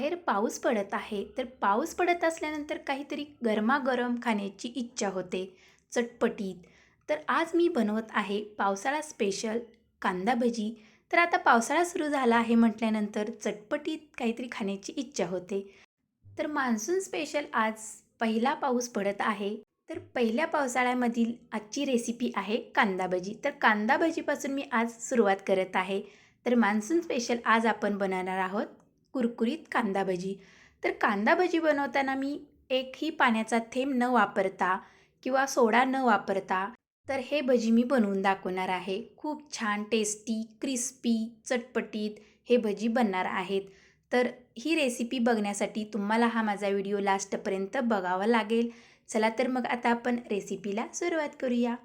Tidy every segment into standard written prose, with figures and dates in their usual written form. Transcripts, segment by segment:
बाहेर पाऊस पडत आहे, तर पाऊस पडत असल्यानंतर काहीतरी गरमागरम खाण्याची इच्छा होते, चटपटीत. तर आज मी बनवत आहे पावसाळा स्पेशल कांदा भजी. तर आता पावसाळा सुरू झाला आहे म्हटल्यानंतर चटपटीत काहीतरी खाण्याची इच्छा होते. तर मान्सून स्पेशल आज पहिला पाऊस पडत आहे. तर पहिल्या पावसाळ्यामधील आजची रेसिपी आहे कांदा भजी. तर कांदा भजीपासून मी आज सुरुवात करत आहे. तर मान्सून स्पेशल आज आपण बनवणार आहोत कुरकुरीत कांदा भजी. तर कांदा भजी बनवताना मी एकही पाण्याचा थेंब न वापरता किंवा सोडा न वापरता तर हे भजी मी बनवून दाखवणार आहे. खूप छान टेस्टी, क्रिस्पी, चटपटीत हे भजी बनणार आहेत. तर ही रेसिपी बघण्यासाठी तुम्हाला हा माझा व्हिडिओ लास्टपर्यंत बघावा लागेल. चला तर मग आता आपण रेसिपीला सुरुवात करूया.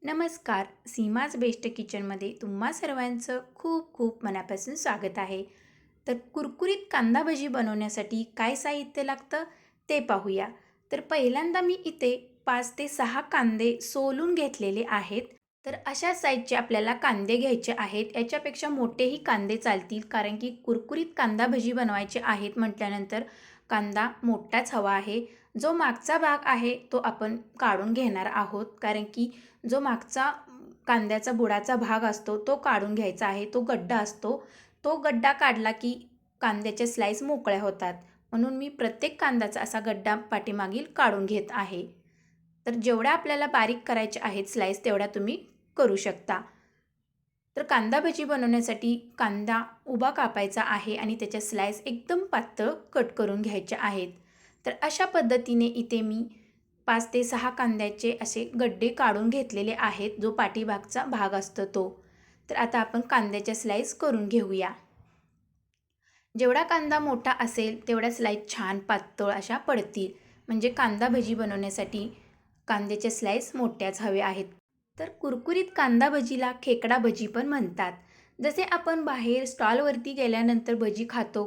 नमस्कार, सीमाज बेस्ट किचनमध्ये तुम्हा सर्वांचं खूप खूप मनापासून स्वागत आहे. तर कुरकुरीत कांदा भजी बनवण्यासाठी काय साहित्य लागतं ते पाहूया. तर पहिल्यांदा मी इथे 5 ते 6 कांदे सोलून घेतलेले आहेत. तर अशा साईजचे आपल्याला कांदे घ्यायचे आहेत. याच्यापेक्षा मोठेही कांदे चालतील, कारण की कुरकुरीत कांदा भजी बनवायचे आहेत म्हटल्यानंतर कांदा मोठाच हवा आहे. जो मागचा भाग आहे तो आपण काढून घेणार आहोत, कारण की जो मागचा कांद्याचा बुडाचा भाग असतो तो काढून घ्यायचा आहे. तो गड्डा असतो, तो गड्डा काढला की कांद्याच्या स्लाईस मोकळ्या होतात. म्हणून मी प्रत्येक कांद्याचा असा गड्डा पाठीमागील काढून घेत आहे. तर जेवढ्या आपल्याला बारीक करायच्या आहेत स्लाईस तेवढ्या तुम्ही करू शकता. तर कांदा भजी बनवण्यासाठी कांदा उभा कापायचा आहे आणि त्याच्या स्लाईस एकदम पातळ कट करून घ्यायच्या आहेत. तर अशा पद्धतीने इथे मी 5 ते 6 कांद्याचे असे गड्डे काढून घेतलेले आहेत, जो पाठीमागचा भाग असतो तो. तर आता आपण कांद्याच्या स्लाईस करून घेऊया. जेवढा कांदा मोठा असेल तेवढ्या स्लाईस छान पातळ अशा पडतील. म्हणजे कांदा भजी बनवण्यासाठी कांद्याच्या स्लाईस मोठ्याच हव्या आहेत. तर कुरकुरीत कांदा भजीला खेकडा भजी पण म्हणतात. जसे आपण बाहेर स्टॉलवरती गेल्यानंतर भजी खातो,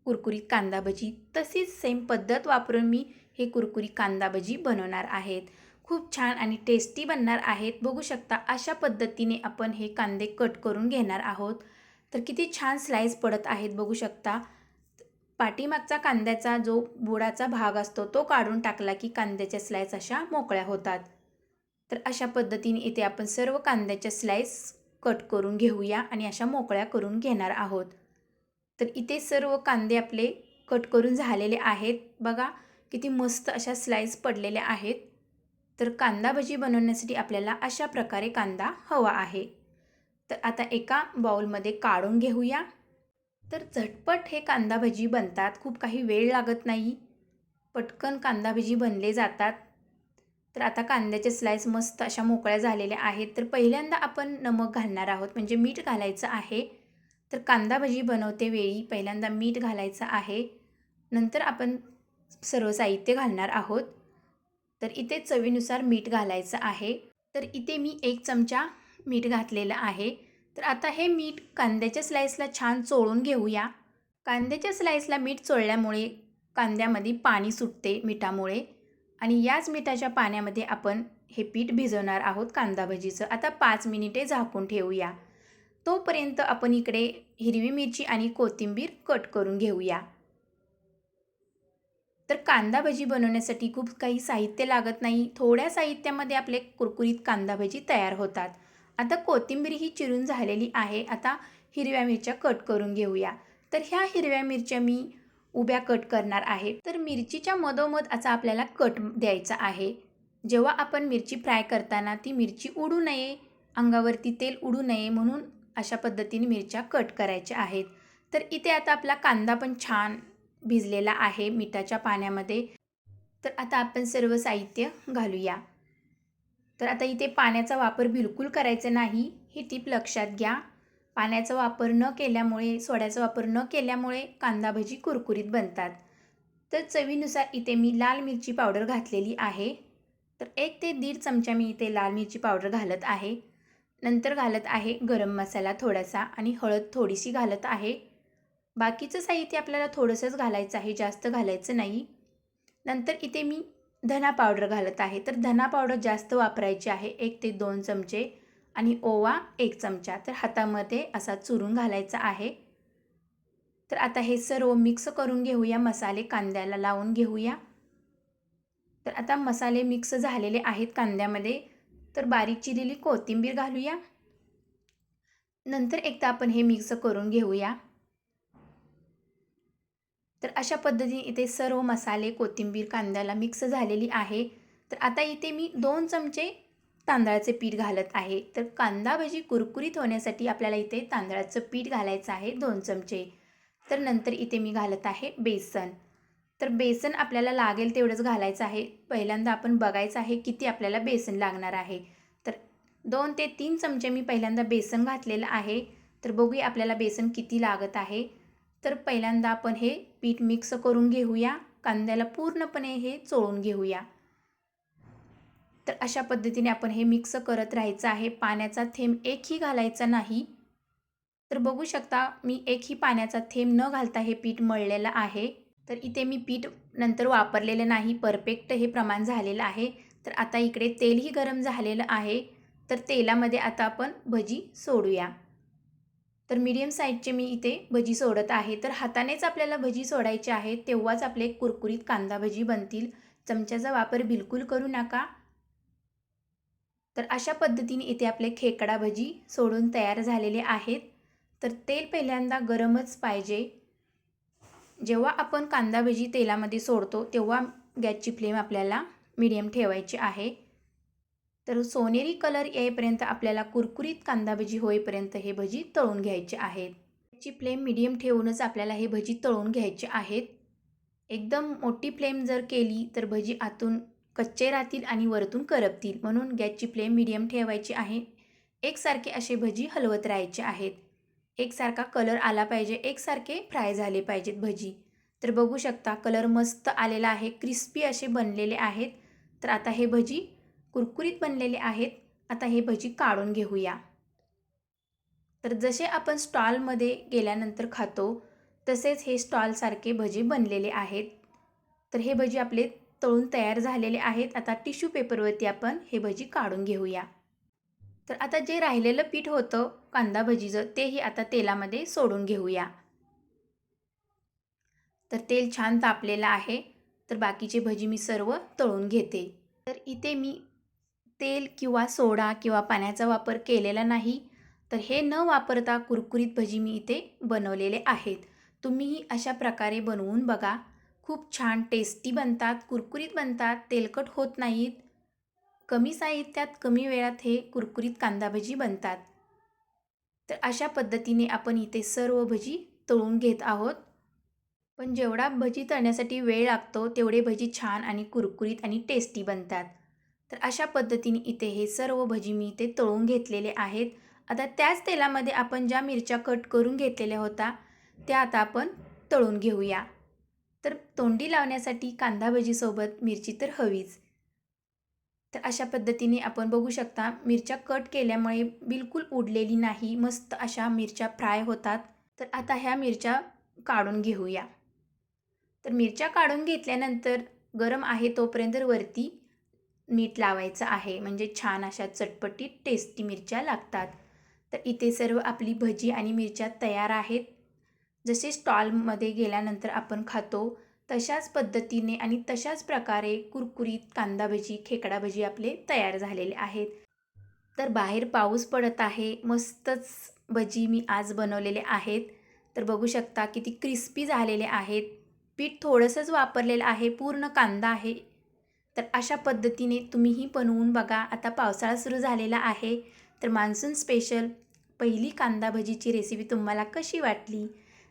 कुरकुरीत कांदा भजी, तशीच सेम पद्धत वापरून मी हे कुरकुरीत कांदा भजी बनवणार आहेत. खूप छान आणि टेस्टी बनणार आहेत. बघू शकता अशा पद्धतीने आपण हे कांदे कट करून घेणार आहोत. तर किती छान स्लाईस पडत आहेत बघू शकता. पाठीमागचा कांद्याचा जो बुडाचा भाग असतो तो काढून टाकला की कांद्याच्या स्लाईस अशा मोकळ्या होतात. तर अशा पद्धतीने इथे आपण सर्व कांद्याच्या स्लाईस कट करून घेऊया आणि अशा मोकळ्या करून घेणार आहोत. तर इथे सर्व कांदे आपले कट करून झालेले आहेत. बघा किती मस्त अशा स्लाईस पडलेल्या आहेत. तर कांदा भजी बनवण्यासाठी आपल्याला अशा प्रकारे कांदा हवा आहे. तर आता एका बाउलमध्ये काढून घेऊया. तर झटपट हे कांदा भजी बनतात. खूप काही वेळ लागत नाही. पटकन कांदा भजी बनले जातात. तर आता कांद्याचे स्लाईस मस्त अशा मोकळ्या झालेल्या आहेत. तर पहिल्यांदा आपण नमक घालणार आहोत, म्हणजे मीठ घालायचं आहे. तर कांदा भजी बनवते वेळी पहिल्यांदा मीठ घालायचं आहे. नंतर आपण सर्व साहित्य घालणार आहोत. तर इथे चवीनुसार मीठ घालायचं आहे. तर इथे मी 1 चमचा मीठ घातलेलं आहे. तर आता हे मीठ कांद्याच्या स्लाईसला छान चोळून घेऊया. कांद्याच्या स्लाईसला मीठ चोळल्यामुळे कांद्यामध्ये पाणी सुटते मिठामुळे, आणि याच मिठाच्या पाण्यामध्ये आपण हे पीठ भिजवणार आहोत कांदा भजीचं. आता 5 मिनिटे झाकून ठेवूया. तोपर्यंत आपण इकडे हिरवी मिरची आणि कोथिंबीर कट करून घेऊया. तर कांदा भजी बनवण्यासाठी खूप काही साहित्य लागत नाही. थोड्या साहित्यामध्ये आपले कुरकुरीत कांदा भजी तयार होतात. आता कोथिंबीर ही चिरून झालेली आहे. आता हिरव्या मिरच्या कट करून घेऊया. तर ह्या हिरव्या मिरच्या मी उभ्या कट करणार आहे. तर मिरचीच्या मधोमध असा आपल्याला कट द्यायचा आहे. जेव्हा आपण मिरची फ्राय करताना ती मिरची उडू नये, अंगावरती तेल उडू नये, म्हणून अशा पद्धतीने मिरच्या कट करायच्या आहेत. तर इथे आता आपला कांदा पण छान भिजलेला आहे मिठाच्या पाण्यामध्ये. तर आता आपण सर्व साहित्य घालूया. तर आता इथे पाण्याचा वापर बिलकुल करायचा नाही, ही टीप लक्षात घ्या. पाण्याचा वापर न केल्यामुळे, सोड्याचा वापर न केल्यामुळे कांदा भजी कुरकुरीत बनतात. तर चवीनुसार इथे मी लाल मिरची पावडर घातलेली आहे. तर 1 ते 1.5 चमचा मी इथे लाल मिरची पावडर घालत आहे. नंतर घालत आहे गरम मसाला थोडासा आणि हळद थोडीशी घालत आहे. बाकीचं साहित्य आपल्याला थोडंसंच घालायचं आहे, जास्त घालायचं नाही. नंतर इथे मी धना पावडर घालत आहे. तर धना पावडर जास्त वापरायची आहे, 1 ते 2 चमचे, आणि ओवा 1 चमचा. तर हातामध्ये असा चुरून घालायचा आहे. तर आता हे सर्व मिक्स करून घेऊया, मसाले कांद्याला लावून घेऊया. तर आता मसाले मिक्स झालेले आहेत कांद्यामध्ये. तर बारीक चिरलेली कोथिंबीर घालूया. नंतर एकदा आपण हे मिक्स करून घेऊया. तर अशा पद्धतीने इथे सर्व मसाले, कोथिंबीर कांद्याला मिक्स झालेली आहे. तर आता इथे मी 2 चमचे तांदळाचे पीठ घालत आहे. तर कांदा भजी कुरकुरीत होण्यासाठी आपल्याला इथे तांदळाचं पीठ घालायचं आहे 2 चमचे. तर नंतर इथे मी घालत आहे बेसन. तर बेसन आपल्याला लागेल तेवढंच घालायचं आहे. पहिल्यांदा आपण बघायचं आहे किती आपल्याला बेसन लागणार आहे. तर 2 ते 3 चमचे मी पहिल्यांदा बेसन घातलेलं आहे. तर बघूया आपल्याला बेसन किती लागत आहे. तर पहिल्यांदा आपण हे पीठ मिक्स करून घेऊया. कांद्याला पूर्णपणे हे चोळून घेऊया. तर अशा पद्धतीने आपण हे मिक्स करत राहायचं आहे. पाण्याचा थेंब एकही घालायचा नाही. तर बघू शकता मी एकही पाण्याचा थेंब न घालता हे पीठ मळलेलं आहे. तर इथे मी पीठ नंतर वापरलेलं नाही. परफेक्ट हे प्रमाण झालेलं आहे. तर आता इकडे तेलही गरम झालेलं आहे. तर तेलामध्ये आता आपण भजी सोडूया. तर मीडियम साईजचे मी इथे भजी सोडत आहे. तर हातानेच आपल्याला भजी सोडायची आहे, तेव्हाच आपले कुरकुरीत कांदा भजी बनतील. चमच्याचा वापर बिलकुल करू नका. तर अशा पद्धतीने इथे आपले खेकडा भजी सोडून तयार झालेले आहेत. तर तेल पहिल्यांदा गरमच पाहिजे. जेव्हा आपण कांदा भजी तेलामध्ये सोडतो तेव्हा गॅसची फ्लेम आपल्याला मीडियम ठेवायची आहे. तर सोनेरी कलर येईपर्यंत आपल्याला कुरकुरीत कांदा भजी होईपर्यंत हे भजी तळून घ्यायचे आहेत. याची फ्लेम मीडियम ठेवूनच आपल्याला हे भजी तळून घ्यायचे आहेत. एकदम मोठी फ्लेम जर केली तर भजी आतून कच्चे राहतील आणि वरतून करपतील. म्हणून गॅसची फ्लेम मीडियम ठेवायची आहे. एकसारखे असे भजी हलवत राहायचे आहेत. एकसारखा कलर आला पाहिजे, एकसारखे फ्राय झाले पाहिजेत भजी. तर बघू शकता कलर मस्त आलेला आहे, क्रिस्पी असे बनलेले आहेत. तर आता हे भजी कुरकुरीत बनलेले आहेत. आता हे भजी काढून घेऊया. तर जसे आपण स्टॉलमध्ये गेल्यानंतर खातो तसेच हे स्टॉलसारखे भजी बनलेले आहेत. तर हे भजी आपले तळून तयार झालेले आहेत. आता टिश्यू पेपरवरती आपण हे भजी काढून घेऊया. तर आता जे राहिलेलं पीठ होतं कांदा भजीचं तेही आता तेलामध्ये सोडून घेऊया. तर तेल छान तापलेलं आहे. तर बाकीचे भजी मी सर्व तळून घेते. तर इथे मी तेल किंवा सोडा किंवा पाण्याचा वापर केलेला नाही. तर हे न वापरता कुरकुरीत भजी मी इथे बनवलेले आहेत. तुम्हीही अशा प्रकारे बनवून बघा. खूप छान टेस्टी बनतात, कुरकुरीत बनतात, तेलकट होत नाहीत. कमी साहित्यात कमी वेळात हे कुरकुरीत कांदा भजी बनतात. तर अशा पद्धतीने आपण इथे सर्व भजी तळून घेत आहोत. पण जेवढा भजी तळण्यासाठी वेळ लागतो तेवढे भजी छान आणि कुरकुरीत आणि टेस्टी बनतात. तर अशा पद्धतीने इथे हे सर्व भजी मी इथे तळून घेतलेले आहेत. आता त्याच तेलामध्ये आपण ज्या मिरच्या कट करून घेतलेल्या होत्या त्या आता आपण तळून घेऊया. तर तोंडी लावण्यासाठी कांदा भजीसोबत मिरची तर हवीच. तर अशा पद्धतीने आपण बघू शकता मिरच्या कट केल्यामुळे बिलकुल उडलेली नाही, मस्त अशा मिरच्या फ्राय होतात. तर आता ह्या मिरच्या काढून घेऊया. तर मिरच्या काढून घेतल्यानंतर गरम आहे तोपर्यंत वरती मीठ लावायचं आहे, म्हणजे छान अशा चटपटीत टेस्टी मिरच्या लागतात. तर इथे सर्व आपली भजी आणि मिरच्या तयार आहेत. जसे स्टॉलमध्ये गेल्यानंतर आपण खातो तशाच पद्धतीने आणि तशाच प्रकारे कुरकुरीत कांदा भजी, खेकडा भजी आपले तयार झालेले आहेत. तर बाहेर पाऊस पडत आहे. मस्तच भजी मी आज बनवलेले आहेत. तर बघू शकता किती क्रिस्पी झालेले आहेत. पीठ थोडंसंच वापरलेलं आहे, पूर्ण कांदा आहे. तर अशा पद्धतीने तुम्हीही बनवून बघा. आता पावसाळा सुरू झालेला आहे. तर मान्सून स्पेशल पहिली कांदा भजीची रेसिपी तुम्हाला कशी वाटली?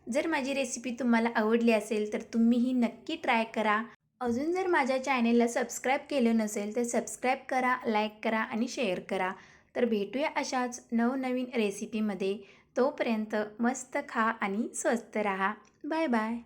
जर माझी रेसिपी तुम्हाला आवडली असेल तर तुम्हीही नक्की ट्राय करा. अजून जर माझ्या चॅनेलला सबस्क्राईब केलं नसेल तर सबस्क्राईब करा, लाईक करा आणि शेअर करा. तर भेटूया अशाच नवनवीन रेसिपीमध्ये. तोपर्यंत मस्त खा आणि स्वस्त राहा. Bye bye.